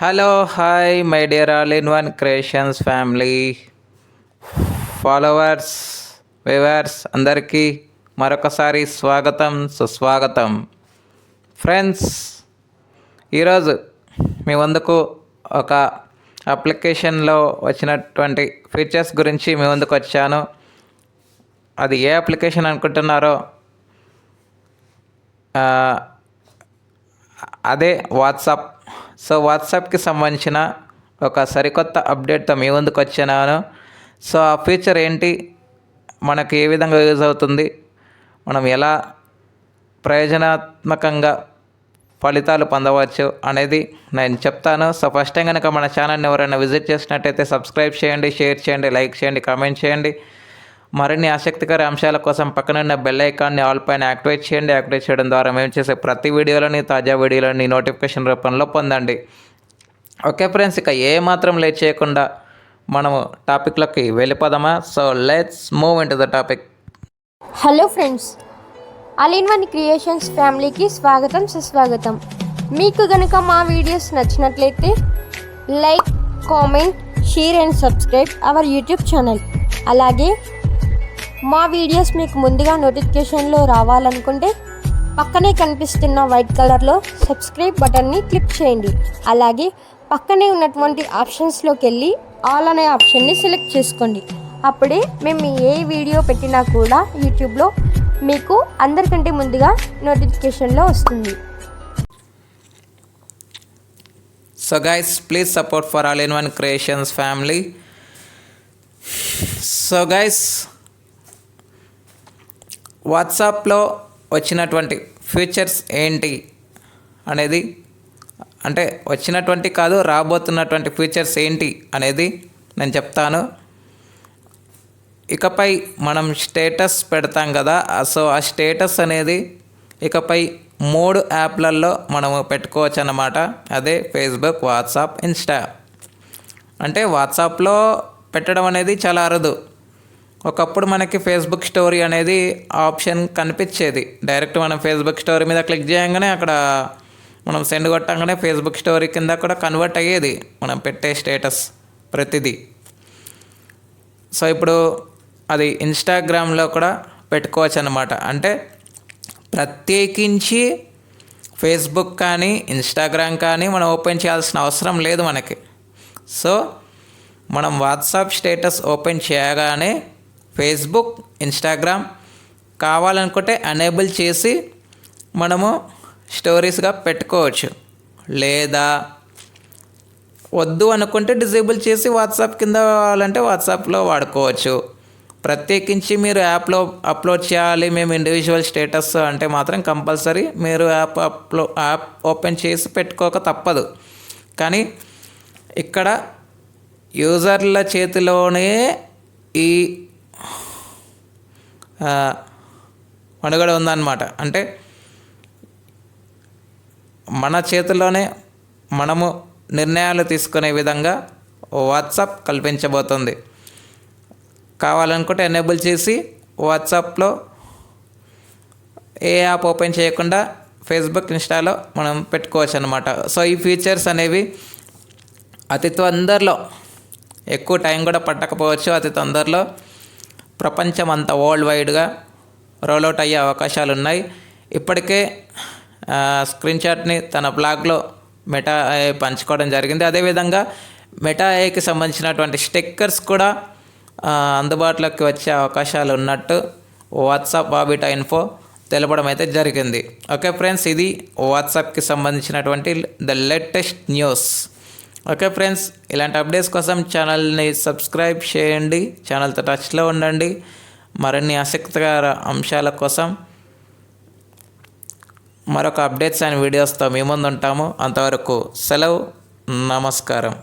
Hello hi my dear all in one creations family followers viewers అందరికీ మరొకసారి స్వాగతం సుస్వాగతం. ఫ్రెండ్స్, ఈరోజు మీ ముందుకు ఒక అప్లికేషన్లో వచ్చినటువంటి ఫీచర్స్ గురించి మీ ముందుకు వచ్చాను. అది ఏ అప్లికేషన్ అనుకుంటున్నారో, అదే వాట్సాప్. సో వాట్సాప్కి సంబంధించిన ఒక సరికొత్త అప్డేట్తో మీ ముందుకు వచ్చాను. సో ఆ ఫీచర్ ఏంటి, మనకు ఏ విధంగా యూజ్ అవుతుంది, మనం ఎలా ప్రయోజనాత్మకంగా ఫలితాలు పొందవచ్చు అనేది నేను చెప్తాను. సో ఫస్ట్ టైం కనుక మన ఛానల్ని ఎవరైనా విజిట్ చేసినట్టయితే సబ్స్క్రైబ్ చేయండి, షేర్ చేయండి, లైక్ చేయండి, కామెంట్ చేయండి. మరిన్ని ఆసక్తికర అంశాల కోసం పక్కనున్న బెల్ ఐకాన్ని ఆల్ పైన యాక్టివేట్ చేయండి. యాక్టివేట్ చేయడం ద్వారా మేము చేసే ప్రతి వీడియోలోని, తాజా వీడియోలోని నోటిఫికేషన్ రూపంలో పొందండి. ఓకే ఫ్రెండ్స్, ఇక ఏ మాత్రం లేట్ చేయకుండా మనము టాపిక్లోకి వెళ్ళిపోదామా? So let's move in to the topic. Hello friends, all in one creations ఫ్యామిలీకి స్వాగతం సుస్వాగతం. మీకు గనుక మా వీడియోస్ నచ్చినట్లయితే like, comment, share and subscribe our YouTube channel. అలాగే మా వీడియోస్ మీకు ముందుగా నోటిఫికేషన్లో రావాలనుకుంటే పక్కనే కనిపిస్తున్న వైట్ కలర్లో సబ్స్క్రైబ్ బటన్ని క్లిక్ చేయండి. అలాగే పక్కనే ఉన్నటువంటి ఆప్షన్స్లోకి వెళ్ళి ఆల్ అనే ఆప్షన్ని సెలెక్ట్ చేసుకోండి. అప్పుడే మేము ఏ వీడియో పెట్టినా కూడా యూట్యూబ్లో మీకు అందరికంటే ముందుగా నోటిఫికేషన్లో వస్తుంది. So guys, please support for all in one creations family. So guys, వాట్సాప్లో వచ్చినటువంటి ఫీచర్స్ ఏంటి అనేది, అంటే వచ్చినటువంటి కాదు, రాబోతున్నటువంటి ఫీచర్స్ ఏంటి అనేది నేను చెప్తాను. ఇకపై మనం స్టేటస్ పెడతాం కదా, సో ఆ స్టేటస్ అనేది ఇకపై 3 యాప్లలో మనము పెట్టుకోవచ్చు అన్నమాట. అదే ఫేస్బుక్, వాట్సాప్, ఇన్స్టా. అంటే వాట్సాప్లో పెట్టడం అనేది చాలా అరుదు. ఒకప్పుడు మనకి ఫేస్బుక్ స్టోరీ అనేది ఆప్షన్ కనిపించేది. డైరెక్ట్ మనం ఫేస్బుక్ స్టోరీ మీద క్లిక్ చేయగానే అక్కడ మనం సెండ్ కొట్టంగానే ఫేస్బుక్ స్టోరీ కింద కూడా కన్వర్ట్ అయ్యేది మనం పెట్టే స్టేటస్ ప్రతిదీ. సో ఇప్పుడు అది ఇన్స్టాగ్రామ్లో కూడా పెట్టుకోవచ్చు అన్నమాట. అంటే ప్రత్యేకించి ఫేస్బుక్ కానీ ఇన్స్టాగ్రామ్ కానీ మనం ఓపెన్ చేయాల్సిన అవసరం లేదు మనకి. సో మనం వాట్సాప్ స్టేటస్ ఓపెన్ చేయగానే ఫేస్బుక్, ఇన్స్టాగ్రామ్ కావాలనుకుంటే ఎనేబుల్ చేసి మనము స్టోరీస్గా పెట్టుకోవచ్చు. లేదా వద్దు అనుకుంటే డిజేబుల్ చేసి వాట్సాప్ కింద కావాలంటే వాట్సాప్లో వాడుకోవచ్చు. ప్రత్యేకించి మీరు యాప్లో అప్లోడ్ చేయాలి మేము ఇండివిజువల్ స్టేటస్ అంటే మాత్రం కంపల్సరీ మీరు యాప్ ఓపెన్ చేసి పెట్టుకోక తప్పదు. కానీ ఇక్కడ యూజర్ల చేతిలోనే ఈ మనుగడ ఉందన్నమాట. అంటే మన చేతిలోనే మనము నిర్ణయాలు తీసుకునే విధంగా వాట్సాప్ కల్పించబోతుంది. కావాలనుకుంటే ఎనేబుల్ చేసి వాట్సాప్లో ఏ యాప్ ఓపెన్ చేయకుండా ఫేస్బుక్, ఇన్స్టాలో మనం పెట్టుకోవచ్చు అన్నమాట. సో ఈ ఫీచర్స్ అనేవి అతి తొందరలో, ఎక్కువ టైం కూడా పట్టకపోవచ్చు, అతి తొందరలో ప్రపంచం అంతా వరల్డ్ వైడ్గా రోల్అవుట్ అయ్యే అవకాశాలు ఉన్నాయి. ఇప్పటికే స్క్రీన్ షాట్ని తన బ్లాగ్లో మెటా AI పంచుకోవడం జరిగింది. అదేవిధంగా మెటా AIకి సంబంధించినటువంటి స్టిక్కర్స్ కూడా అందుబాటులోకి వచ్చే అవకాశాలు ఉన్నట్టు వాట్సాప్ బాబిటా ఇన్ఫో తెలపడం అయితే జరిగింది. ఓకే ఫ్రెండ్స్, ఇది వాట్సాప్కి సంబంధించినటువంటి the latest news. Okay friends, ఇలాంటి అప్డేట్స్ కోసం ఛానల్ని సబ్స్క్రైబ్ చేయండి, ఛానల్తో టచ్లో ఉండండి. మరిన్ని ఆసక్తికర అంశాల కోసం మరొక అప్డేట్స్ అండ్ వీడియోస్తో మీ ముందు ఉంటాము. అంతవరకు సెలవు, నమస్కారం.